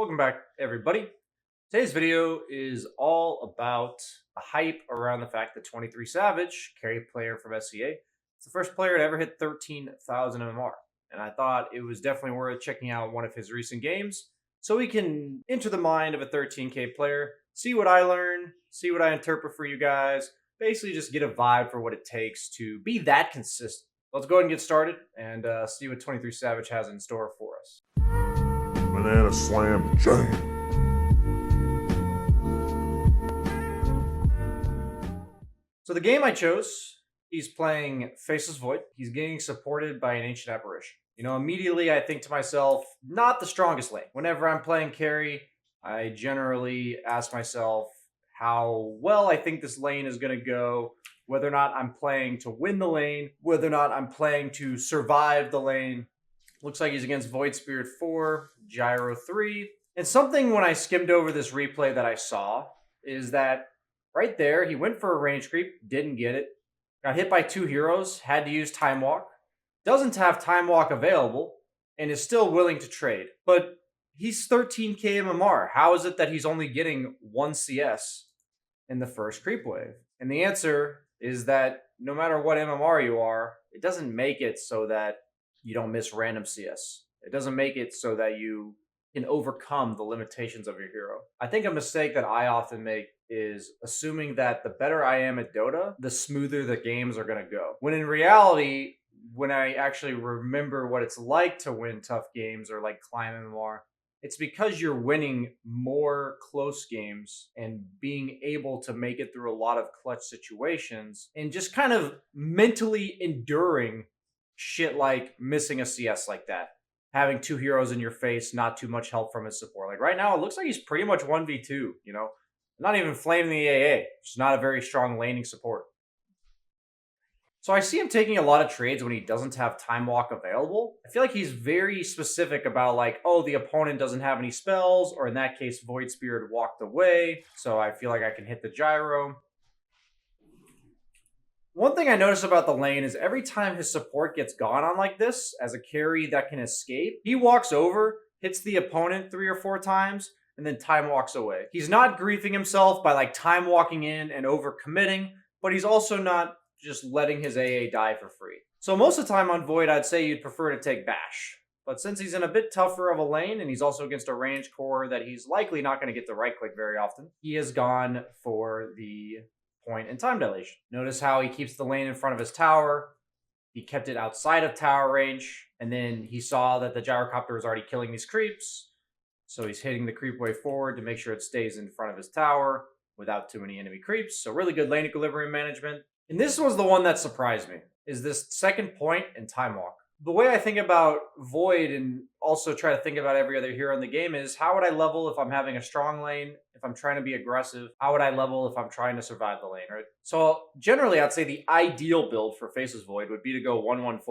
Welcome back, everybody. Today's video is all about the hype around the fact that 23 Savage, carry player from SCA, is the first player to ever hit 13,000 MMR. And I thought it was definitely worth checking out one of his recent games so we can enter the mind of a 13K player, see what I learn, see what I interpret for you guys, basically just get a vibe for what it takes to be that consistent. Let's go ahead and get started and see what 23 Savage has in store for us. Banana slam jam. So the game I chose, he's playing Faceless Void. He's getting supported by an Ancient Apparition. Immediately I think to myself, not the strongest lane. Whenever I'm playing carry, I generally ask myself how well I think this lane is going to go, whether or not I'm playing to win the lane, whether or not I'm playing to survive the lane. Looks like he's against Void Spirit 4, Gyro 3. And something when I skimmed over this replay that I saw is that right there, he went for a range creep, didn't get it. Got hit by 2 heroes, had to use Time Walk. Doesn't have Time Walk available, and is still willing to trade. But he's 13k MMR. How is it that he's only getting 1 CS in the first creep wave? And the answer is that no matter what MMR you are, it doesn't make it so that you don't miss random CS. It doesn't make it so that you can overcome the limitations of your hero. I think a mistake that I often make is assuming that the better I am at Dota, the smoother the games are going to go. When in reality, when I actually remember what it's like to win tough games or like climb MMR, it's because you're winning more close games and being able to make it through a lot of clutch situations and just kind of mentally enduring shit like missing a CS like that. Having 2 heroes in your face, not too much help from his support. Like right now, it looks like he's pretty much 1v2, Not even flaming the AA, which is not a very strong laning support. So I see him taking a lot of trades when he doesn't have Time Walk available. I feel like he's very specific about the opponent doesn't have any spells, or in that case, Void Spirit walked away, so I feel like I can hit the Gyro. One thing I notice about the lane is every time his support gets gone on like this, as a carry that can escape, he walks over, hits the opponent 3 or 4 times, and then time walks away. He's not griefing himself by time walking in and over committing, but he's also not just letting his AA die for free. So most of the time on Void, I'd say you'd prefer to take Bash. But since he's in a bit tougher of a lane, and he's also against a range core that he's likely not going to get to right click very often, he has gone for the point and time dilation. Notice how he keeps the lane in front of his tower. He kept it outside of tower range, and then he saw that the gyrocopter was already killing these creeps, so he's hitting the creep wave forward to make sure it stays in front of his tower without too many enemy creeps. So really good lane equilibrium management. And this was the one that surprised me, is this second point and time walk. The way I think about Void and also try to think about every other hero in the game is how would I level if I'm having a strong lane, if I'm trying to be aggressive? How would I level if I'm trying to survive the lane, right? So generally, I'd say the ideal build for Faceless Void would be to go 1-1-4,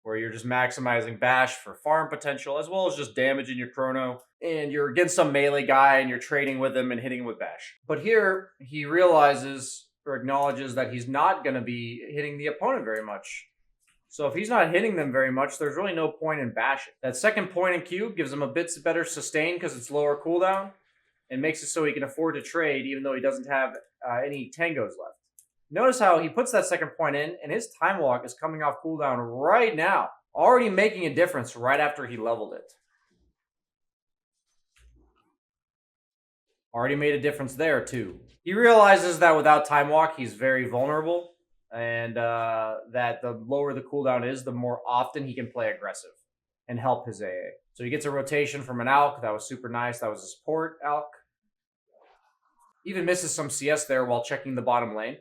where you're just maximizing Bash for farm potential as well as just damage in your chrono, and you're against some melee guy and you're trading with him and hitting him with Bash. But here, he realizes or acknowledges that he's not going to be hitting the opponent very much. So if he's not hitting them very much, there's really no point in bashing. That second point in Q gives him a bit better sustain because it's lower cooldown and makes it so he can afford to trade even though he doesn't have any tangos left. Notice how he puts that second point in and his time walk is coming off cooldown right now, already making a difference right after he leveled it. Already made a difference there too. He realizes that without time walk, he's very vulnerable. And that the lower the cooldown is, the more often he can play aggressive and help his AA. So he gets a rotation from an Alk. That was super nice. That was a support Alk. Even misses some CS there while checking the bottom lane.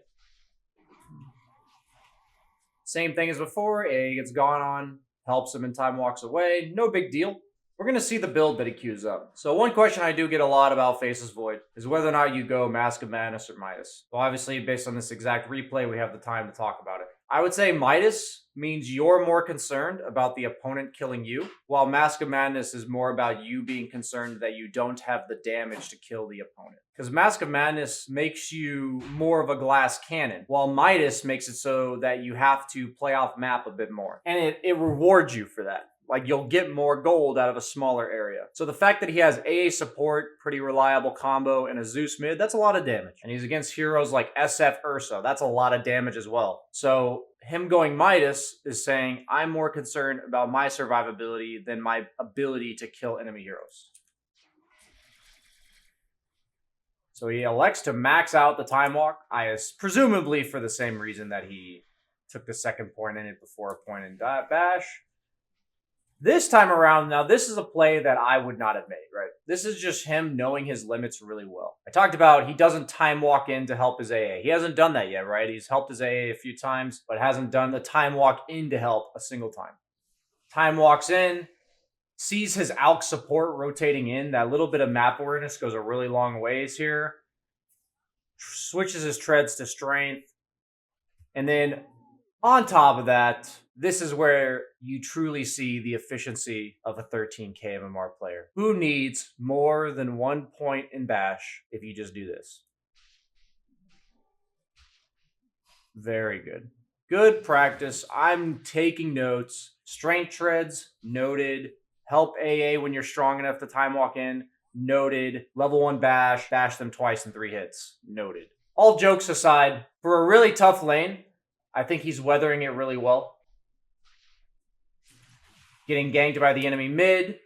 Same thing as before. AA gets gone on, helps him and time walks away. No big deal. We're going to see the build that he queues up. So one question I do get a lot about Faceless Void is whether or not you go Mask of Madness or Midas. So obviously, based on this exact replay, we have the time to talk about it. I would say Midas means you're more concerned about the opponent killing you, while Mask of Madness is more about you being concerned that you don't have the damage to kill the opponent. Because Mask of Madness makes you more of a glass cannon, while Midas makes it so that you have to play off map a bit more. And it rewards you for that. Like, you'll get more gold out of a smaller area. So the fact that he has AA support, pretty reliable combo, and a Zeus mid, that's a lot of damage. And he's against heroes like SF Ursa. That's a lot of damage as well. So him going Midas is saying, I'm more concerned about my survivability than my ability to kill enemy heroes. So he elects to max out the time walk, presumably for the same reason that he took the second point in it before a point in bash. This time around, now this is a play that I would not have made, right? This is just him knowing his limits really well. I talked about he doesn't time walk in to help his AA. He hasn't done that yet, right? He's helped his AA a few times, but hasn't done the time walk in to help a single time. Time walks in, sees his ALK support rotating in. That little bit of map awareness goes a really long ways here. Switches his treads to strength. And then on top of that, this is where you truly see the efficiency of a 13k MMR player. Who needs more than 1 point in bash if you just do this? Very good. Good practice. I'm taking notes. Strength treads, noted. Help AA when you're strong enough to time walk in, noted. Level 1 bash them twice in 3 hits, noted. All jokes aside, for a really tough lane, I think he's weathering it really well. Getting ganked by the enemy mid,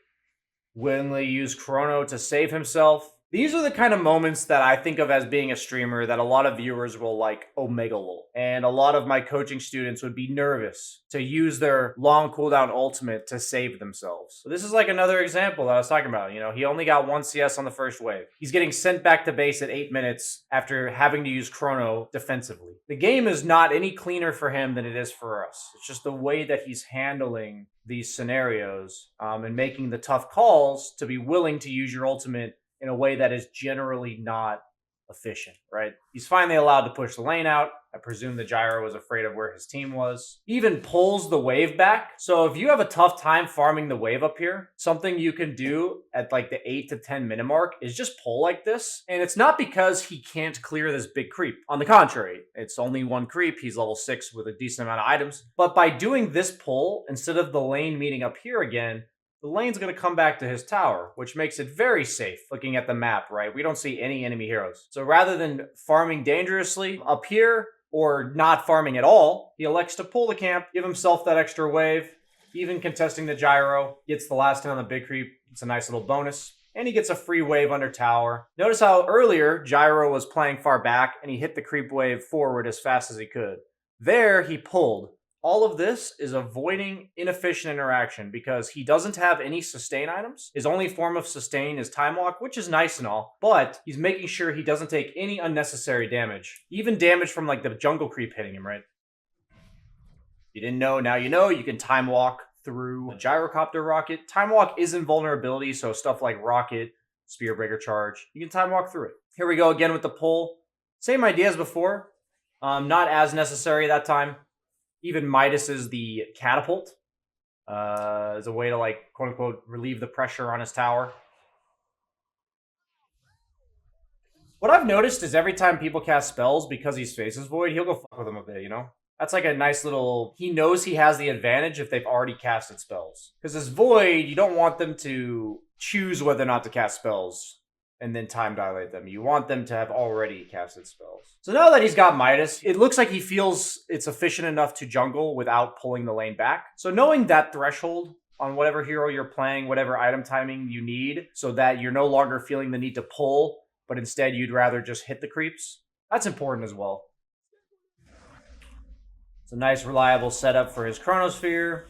willingly use Chrono to save himself. These are the kind of moments that I think of as being a streamer that a lot of viewers will like Omega Lol. And a lot of my coaching students would be nervous to use their long cooldown ultimate to save themselves. So this is like another example that I was talking about. You know, he only got 1 CS on the first wave. He's getting sent back to base at 8 minutes after having to use Chrono defensively. The game is not any cleaner for him than it is for us. It's just the way that he's handling these scenarios and making the tough calls to be willing to use your ultimate in a way that is generally not efficient, right? He's finally allowed to push the lane out. I presume the gyro was afraid of where his team was. He even pulls the wave back. So if you have a tough time farming the wave up here, something you can do at like the 8 to 10 minute mark is just pull like this. And it's not because he can't clear this big creep. On the contrary, it's only 1 creep. He's level 6 with a decent amount of items. But by doing this pull, instead of the lane meeting up here again, the lane's going to come back to his tower, which makes it very safe looking at the map, right? We don't see any enemy heroes. So rather than farming dangerously up here or not farming at all, he elects to pull the camp, give himself that extra wave, even contesting the gyro, gets the last hit on the big creep. It's a nice little bonus. And he gets a free wave under tower. Notice how earlier gyro was playing far back and he hit the creep wave forward as fast as he could. There, he pulled. All of this is avoiding inefficient interaction because he doesn't have any sustain items. His only form of sustain is time walk, which is nice and all, but he's making sure he doesn't take any unnecessary damage. Even damage from like the jungle creep hitting him, right? You didn't know, now you know. You can time walk through a gyrocopter rocket. Time walk is invulnerability, so stuff like rocket, spear breaker charge, you can time walk through it. Here we go again with the pull. Same idea as before. Not as necessary that time. Even Midas is the catapult as a way to, like, quote unquote, relieve the pressure on his tower. What I've noticed is every time people cast spells, because he's Faces Void, he'll go fuck with them a bit, you know? That's like a nice little... He knows he has the advantage if they've already casted spells. Because as Void, you don't want them to choose whether or not to cast spells and then time dilate them. You want them to have already casted spells. So now that he's got Midas, it looks like he feels it's efficient enough to jungle without pulling the lane back. So knowing that threshold on whatever hero you're playing, whatever item timing you need, so that you're no longer feeling the need to pull, but instead you'd rather just hit the creeps, that's important as well. It's a nice, reliable setup for his Chronosphere.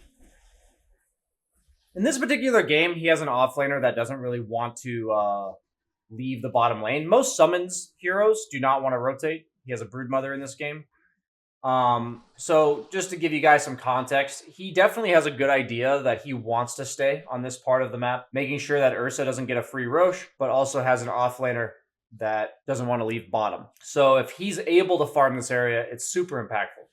In this particular game, he has an offlaner that doesn't really want to leave the bottom lane. Most summons heroes do not want to rotate. He has a Broodmother in this game. So just to give you guys some context, he definitely has a good idea that he wants to stay on this part of the map, making sure that Ursa doesn't get a free Roche, but also has an offlaner that doesn't want to leave bottom. So if he's able to farm this area, it's super impactful.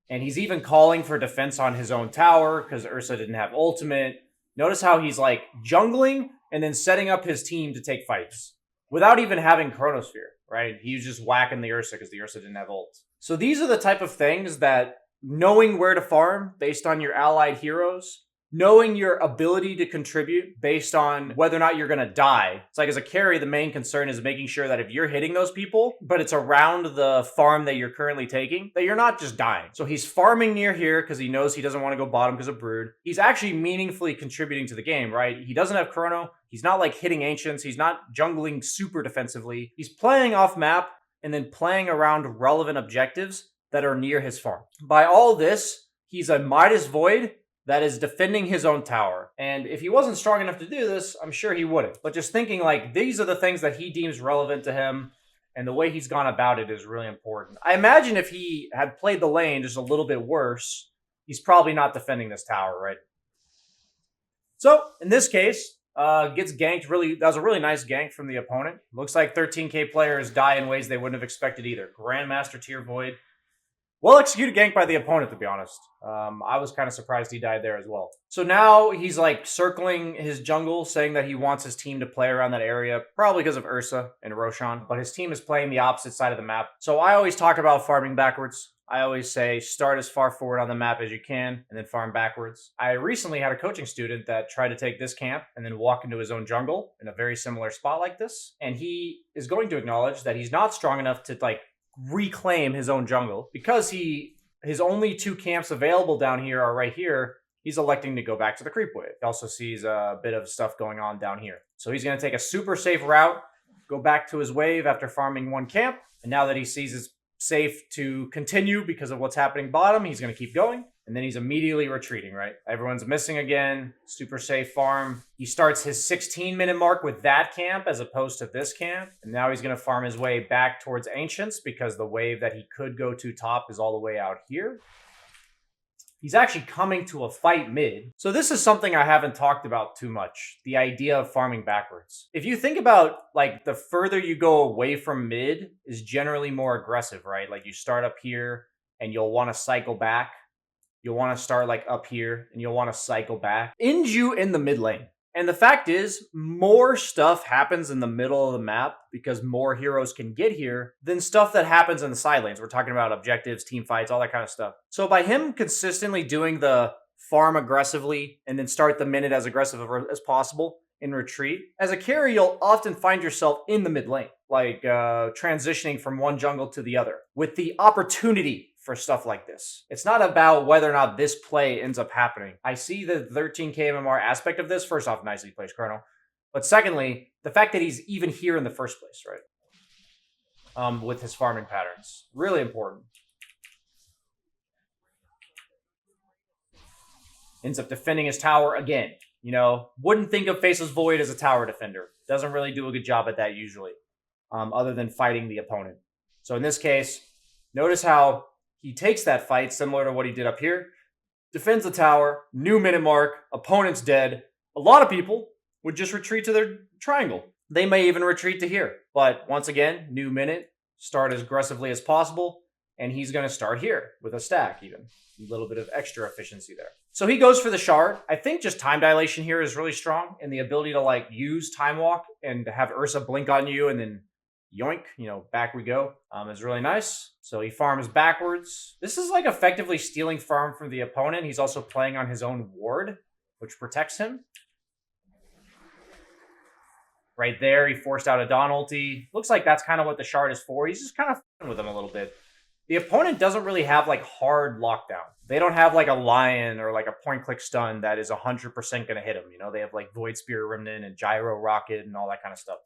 And he's even calling for defense on his own tower because Ursa didn't have ultimate. Notice how he's like jungling and then setting up his team to take fights without even having Chronosphere, right? He was just whacking the Ursa because the Ursa didn't have ult. So these are the type of things that knowing where to farm based on your allied heroes knowing your ability to contribute based on whether or not you're going to die. It's like as a carry, the main concern is making sure that if you're hitting those people, but it's around the farm that you're currently taking, that you're not just dying. So he's farming near here because he knows he doesn't want to go bottom because of Brood. He's actually meaningfully contributing to the game, right? He doesn't have Chrono. He's not like hitting Ancients. He's not jungling super defensively. He's playing off map and then playing around relevant objectives that are near his farm. By all this, he's a Midas Void that is defending his own tower. And if he wasn't strong enough to do this, I'm sure he wouldn't. But just thinking like these are the things that he deems relevant to him, and the way he's gone about it is really important. I imagine if he had played the lane just a little bit worse, he's probably not defending this tower, right? So in this case, gets ganked really. That was a really nice gank from the opponent. Looks like 13k players die in ways they wouldn't have expected either. Grandmaster tier Void. Well executed gank by the opponent, to be honest. I was kind of surprised he died there as well. So now he's like circling his jungle, saying that he wants his team to play around that area, probably because of Ursa and Roshan, but his team is playing the opposite side of the map. So I always talk about farming backwards. I always say start as far forward on the map as you can and then farm backwards. I recently had a coaching student that tried to take this camp and then walk into his own jungle in a very similar spot like this. And he is going to acknowledge that he's not strong enough to like reclaim his own jungle because his only two camps available down here are right here. He's electing to go back to the creep wave. He also sees a bit of stuff going on down here. So he's going to take a super safe route, go back to his wave after farming one camp. And now that he sees it's safe to continue because of what's happening bottom, he's going to keep going. And then he's immediately retreating, right? Everyone's missing again. Super safe farm. He starts his 16-minute mark with that camp as opposed to this camp. And now he's going to farm his way back towards Ancients because the wave that he could go to top is all the way out here. He's actually coming to a fight mid. So this is something I haven't talked about too much. The idea of farming backwards. If you think about like the further you go away from mid is generally more aggressive, right? Like you start up here and you'll want to cycle back. You'll want to start like up here and you'll want to cycle back. Inju in the mid lane. And the fact is, more stuff happens in the middle of the map because more heroes can get here than stuff that happens in the side lanes. We're talking about objectives, team fights, all that kind of stuff. So by him consistently doing the farm aggressively and then start the minute as aggressive as possible in retreat, as a carry, you'll often find yourself in the mid lane, like transitioning from one jungle to the other with the opportunity for stuff like this. It's not about whether or not this play ends up happening. I see the 13k MMR aspect of this. First off, nicely plays Chrono. But secondly, the fact that he's even here in the first place, right? With his farming patterns. Really important. Ends up defending his tower again. You know, wouldn't think of Faceless Void as a tower defender. Doesn't really do a good job at that usually. Other than fighting the opponent. So in this case, notice how he takes that fight similar to what he did up here, defends the tower, new minute mark, opponent's dead. A lot of people would just retreat to their triangle. They may even retreat to here. But once again, new minute, start as aggressively as possible, and he's going to start here with a stack even. A little bit of extra efficiency there. So he goes for the shard. I think just time dilation here is really strong, and the ability to like use time walk and have Ursa blink on you and then yoink, you know, back we go, is really nice. So he farms backwards. This is like effectively stealing farm from the opponent. He's also playing on his own ward, which protects him. Right there, he forced out a Dawn ulti. Looks like that's kind of what the shard is for. He's just kind of f***ing with him a little bit. The opponent doesn't really have like hard lockdown. They don't have like a Lion or like a point-click stun that is 100% going to hit him. You know, they have like Void Spear Remnant and Gyro Rocket and all that kind of stuff.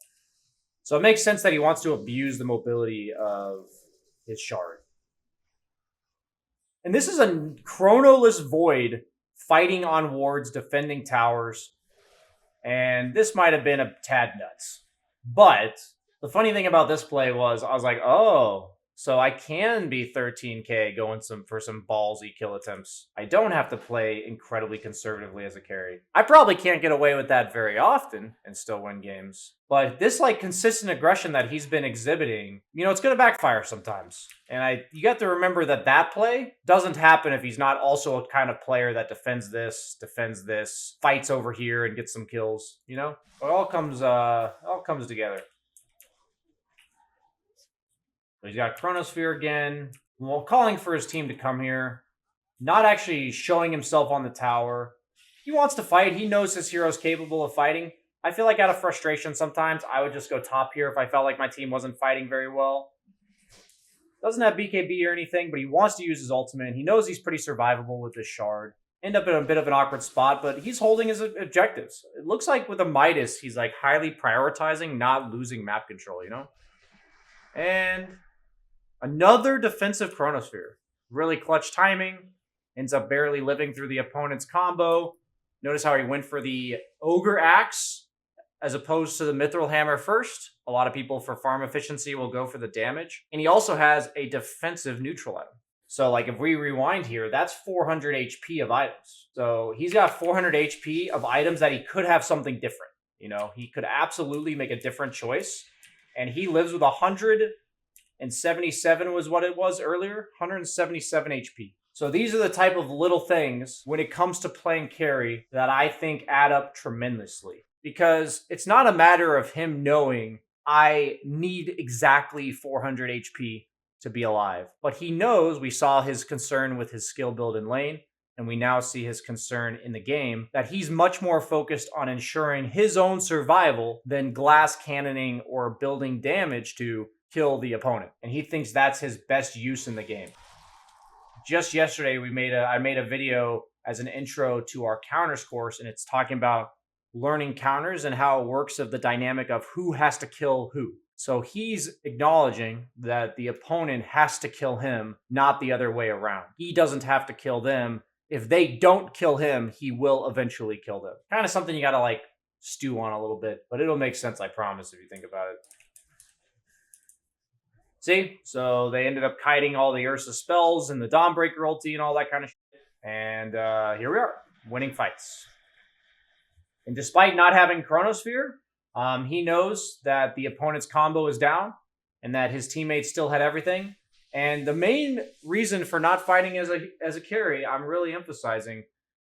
So it makes sense that he wants to abuse the mobility of his shard. And this is a chronoless Void fighting on wards, defending towers. And this might have been a tad nuts. But the funny thing about this play was I was like, oh, so I can be 13k going for some ballsy kill attempts. I don't have to play incredibly conservatively as a carry. I probably can't get away with that very often and still win games. But this like consistent aggression that he's been exhibiting, you know, it's going to backfire sometimes. And you got to remember that that play doesn't happen if he's not also a kind of player that defends this, fights over here and gets some kills, you know? It all comes together. He's got Chronosphere again. Well, calling for his team to come here. Not actually showing himself on the tower. He wants to fight. He knows his hero's capable of fighting. I feel like out of frustration sometimes, I would just go top here if I felt like my team wasn't fighting very well. Doesn't have BKB or anything, but he wants to use his ultimate. He knows he's pretty survivable with this shard. End up in a bit of an awkward spot, but he's holding his objectives. It looks like with a Midas, he's like highly prioritizing not losing map control, you know? And another defensive Chronosphere. Really clutch timing. Ends up barely living through the opponent's combo. Notice how he went for the Ogre Axe as opposed to the Mithril Hammer first. A lot of people for farm efficiency will go for the damage. And he also has a defensive neutral item. So like if we rewind here, that's 400 HP of items. So he's got 400 HP of items that he could have something different. You know, he could absolutely make a different choice. And he lives with 177 was what it was earlier. 177 HP. So these are the type of little things when it comes to playing carry that I think add up tremendously. Because it's not a matter of him knowing I need exactly 400 HP to be alive. But he knows, we saw his concern with his skill build in lane, and we now see his concern in the game, that he's much more focused on ensuring his own survival than glass cannoning or building damage to kill the opponent. And he thinks that's his best use in the game. Just yesterday, I made a video as an intro to our counters course, and it's talking about learning counters and how it works of the dynamic of who has to kill who. So he's acknowledging that the opponent has to kill him, not the other way around. He doesn't have to kill them. If they don't kill him, he will eventually kill them. Kind of something you gotta like stew on a little bit, but it'll make sense, I promise, if you think about it. See? So they ended up kiting all the Ursa spells and the Dawnbreaker ulti and all that kind of shit. And here we are, winning fights. And despite not having Chronosphere, he knows that the opponent's combo is down and that his teammates still had everything. And the main reason for not fighting as a carry, I'm really emphasizing,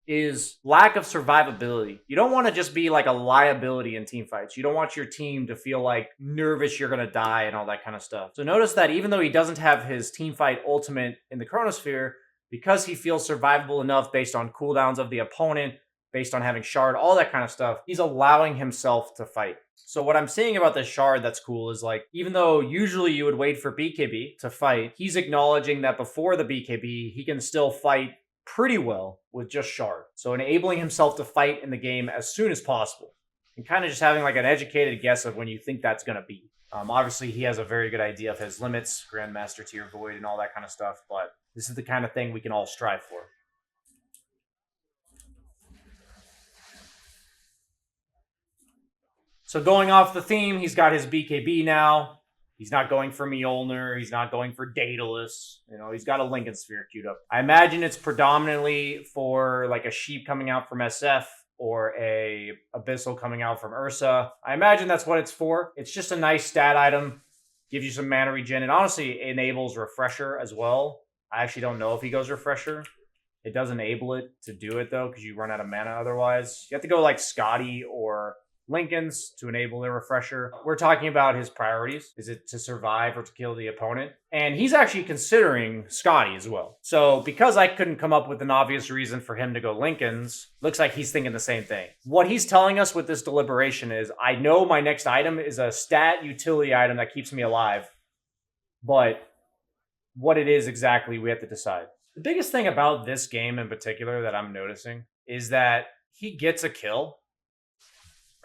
is lack of survivability. You don't want to just be like a liability in team fights. You don't want your team to feel like nervous you're going to die and all that kind of stuff. So notice that even though he doesn't have his team fight ultimate in the Chronosphere, because he feels survivable enough based on cooldowns of the opponent, based on having shard, all that kind of stuff, he's allowing himself to fight. So what I'm seeing about this shard that's cool is like, even though usually you would wait for BKB to fight, he's acknowledging that before the BKB, he can still fight pretty well with just shard. So enabling himself to fight in the game as soon as possible. And kind of just having like an educated guess of when you think that's going to be. Obviously, he has a very good idea of his limits, Grandmaster Tier Void and all that kind of stuff, but this is the kind of thing we can all strive for. So going off the theme, he's got his BKB now. He's not going for Mjolnir. He's not going for Daedalus. You know, he's got a Lincoln Sphere queued up. I imagine it's predominantly for like a Sheep coming out from SF or a Abyssal coming out from Ursa. I imagine that's what it's for. It's just a nice stat item. Gives you some mana regen. And honestly, enables Refresher as well. I actually don't know if he goes Refresher. It does enable it to do it though, because you run out of mana otherwise. You have to go like Scotty or Lincoln's to enable the Refresher. We're talking about his priorities. Is it to survive or to kill the opponent? And he's actually considering Scotty as well. So because I couldn't come up with an obvious reason for him to go Lincoln's, looks like he's thinking the same thing. What he's telling us with this deliberation is, I know my next item is a stat utility item that keeps me alive, but what it is exactly, we have to decide. The biggest thing about this game in particular that I'm noticing is that he gets a kill,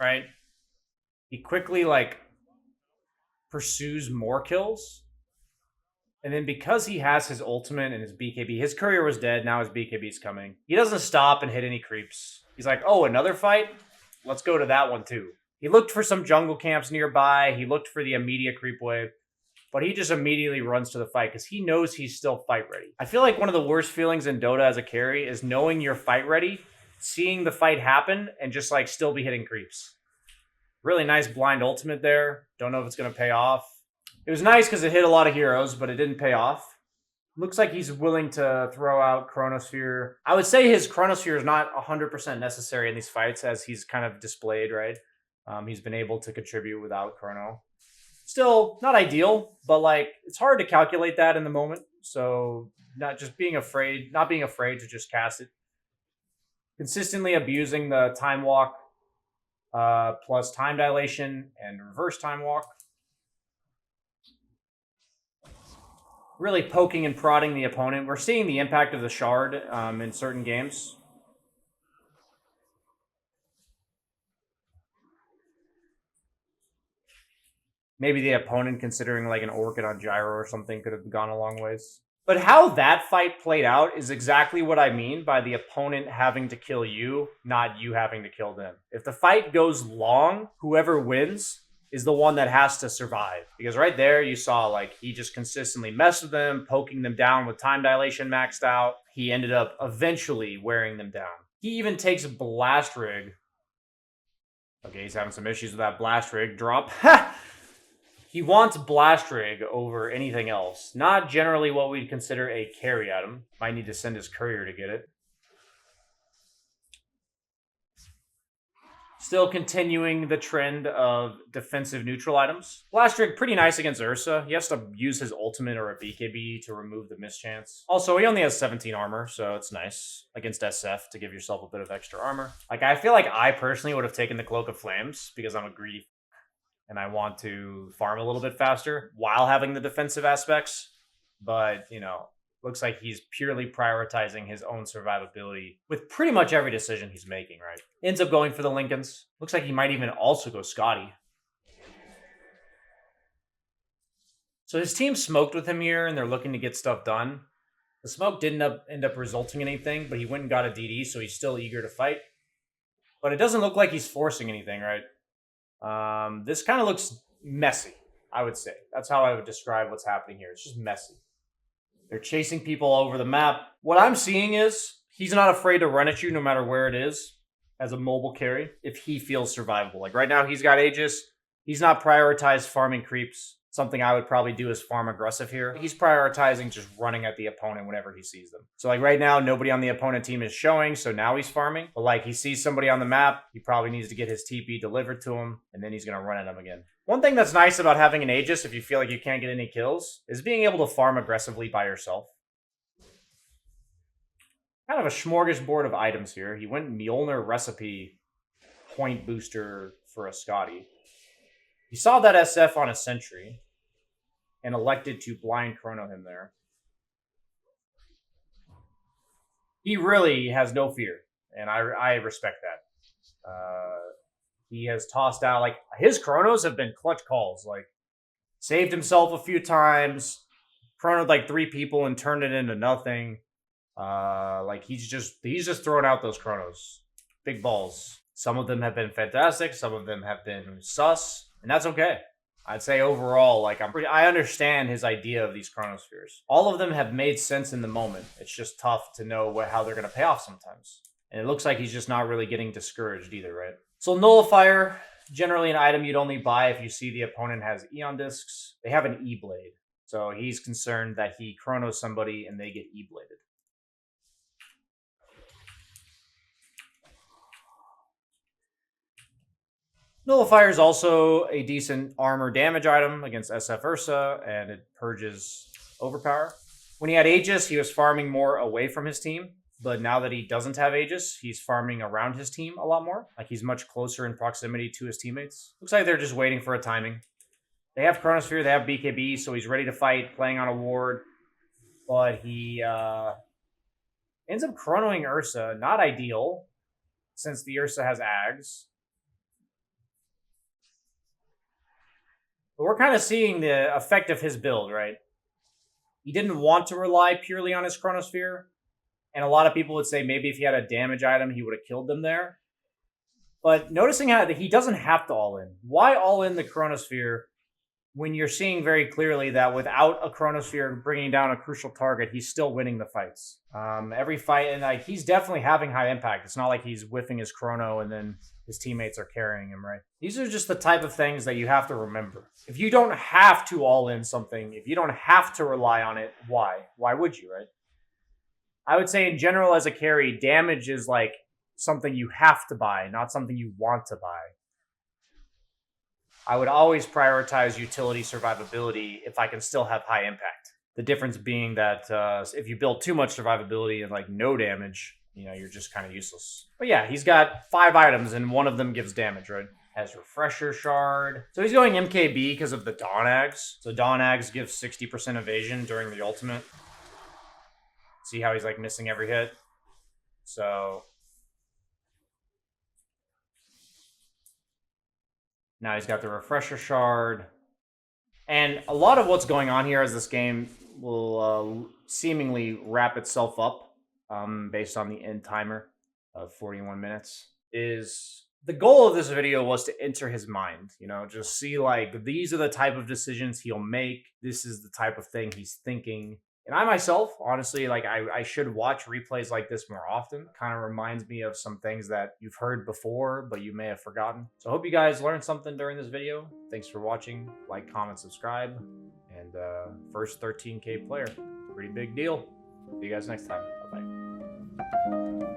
right? He quickly like pursues more kills. And then because he has his ultimate and his BKB, his courier was dead, now his BKB's coming. He doesn't stop and hit any creeps. He's like, oh, another fight? Let's go to that one too. He looked for some jungle camps nearby. He looked for the immediate creep wave. But he just immediately runs to the fight because he knows he's still fight ready. I feel like one of the worst feelings in Dota as a carry is knowing you're fight ready, seeing the fight happen, and just like still be hitting creeps. Really nice blind ultimate there. Don't know if it's going to pay off. It was nice because it hit a lot of heroes, but it didn't pay off. Looks like he's willing to throw out Chronosphere. I would say his Chronosphere is not 100% necessary in these fights, as he's kind of displayed, right? He's been able to contribute without Chrono. Still, not ideal, but like it's hard to calculate that in the moment. So not being afraid to just cast it. Consistently abusing the time walk plus time dilation and reverse time walk. Really poking and prodding the opponent. We're seeing the impact of the shard in certain games. Maybe the opponent considering like an Orchid on Gyro or something could have gone a long ways. But how that fight played out is exactly what I mean by the opponent having to kill you, not you having to kill them. If the fight goes long, whoever wins is the one that has to survive. Because right there, you saw like he just consistently messed with them, poking them down with time dilation maxed out. He ended up eventually wearing them down. He even takes Blast Rig. Okay, he's having some issues with that Blast Rig drop. He wants Blast Rig over anything else. Not generally what we'd consider a carry item. Might need to send his courier to get it. Still continuing the trend of defensive neutral items. Blast Rig, pretty nice against Ursa. He has to use his ultimate or a BKB to remove the mischance. Also, he only has 17 armor, so it's nice against SF to give yourself a bit of extra armor. Like, I feel like I personally would have taken the Cloak of Flames because I'm a greedy and I want to farm a little bit faster while having the defensive aspects. But, you know, looks like he's purely prioritizing his own survivability with pretty much every decision he's making, right? Ends up going for the Lincolns. Looks like he might even also go Scotty. So his team smoked with him here, and they're looking to get stuff done. The smoke didn't end up resulting in anything, but he went and got a DD, so he's still eager to fight. But it doesn't look like he's forcing anything, right? This kind of looks messy, I would say. That's how I would describe what's happening here. It's just messy. They're chasing people all over the map. What I'm seeing is he's not afraid to run at you no matter where it is as a mobile carry if he feels survivable. Like right now, he's got Aegis. He's not prioritized farming creeps. Something I would probably do is farm aggressive here. He's prioritizing just running at the opponent whenever he sees them. So like right now, nobody on the opponent team is showing, so now he's farming. But like he sees somebody on the map, he probably needs to get his TP delivered to him, and then he's going to run at him again. One thing that's nice about having an Aegis, if you feel like you can't get any kills, is being able to farm aggressively by yourself. Kind of a smorgasbord of items here. He went Mjolnir Recipe point booster for a Scotty. He saw that SF on a Sentry and elected to blind chrono him there. He really has no fear, and I respect that. He has tossed out, like, his chronos have been clutch calls. Like, saved himself a few times, chronoed like 3 people and turned it into nothing. Like, he's just throwing out those chronos. Big balls. Some of them have been fantastic. Some of them have been sus, and that's okay. I'd say overall, like, I understand his idea of these chronospheres. All of them have made sense in the moment. It's just tough to know how they're going to pay off sometimes. And it looks like he's just not really getting discouraged either, right? So Nullifier, generally an item you'd only buy if you see the opponent has Eon Discs. They have an E-Blade. So he's concerned that he chronos somebody and they get E-Bladed. Nullifier is also a decent armor damage item against SF Ursa, and it purges overpower. When he had Aegis, he was farming more away from his team, but now that he doesn't have Aegis, he's farming around his team a lot more. Like, he's much closer in proximity to his teammates. Looks like they're just waiting for a timing. They have Chronosphere, they have BKB, so he's ready to fight, playing on a ward, but he ends up chronoing Ursa. Not ideal, since the Ursa has Ags. But we're kind of seeing the effect of his build, right? He didn't want to rely purely on his Chronosphere. And a lot of people would say maybe if he had a damage item, he would have killed them there. But noticing how he doesn't have to all in. Why all in the Chronosphere when you're seeing very clearly that without a Chronosphere bringing down a crucial target, he's still winning the fights. Every fight, and like he's definitely having high impact. It's not like he's whiffing his Chrono and then his teammates are carrying him, right? These are just the type of things that you have to remember. If you don't have to all in something, if you don't have to rely on it, why? Why would you, right? I would say in general as a carry, damage is like something you have to buy, not something you want to buy. I would always prioritize utility survivability if I can still have high impact. The difference being that if you build too much survivability and like no damage, you know, you're just kind of useless. But yeah, he's got 5 items and one of them gives damage, right? Has Refresher Shard. So he's going MKB because of the Dawn Ags. So Dawn Ags gives 60% evasion during the ultimate. See how he's like missing every hit? So now he's got the Refresher Shard. And a lot of what's going on here as this game will seemingly wrap itself up based on the end timer of 41 minutes is the goal of this video was to enter his mind, you know, just see like these are the type of decisions he'll make. This is the type of thing he's thinking. And I myself, honestly, like I should watch replays like this more often. Kind of reminds me of some things that you've heard before, but you may have forgotten. So I hope you guys learned something during this video. Thanks for watching. Like, comment, subscribe. And first 13K player. Pretty big deal. See you guys next time. Bye-bye.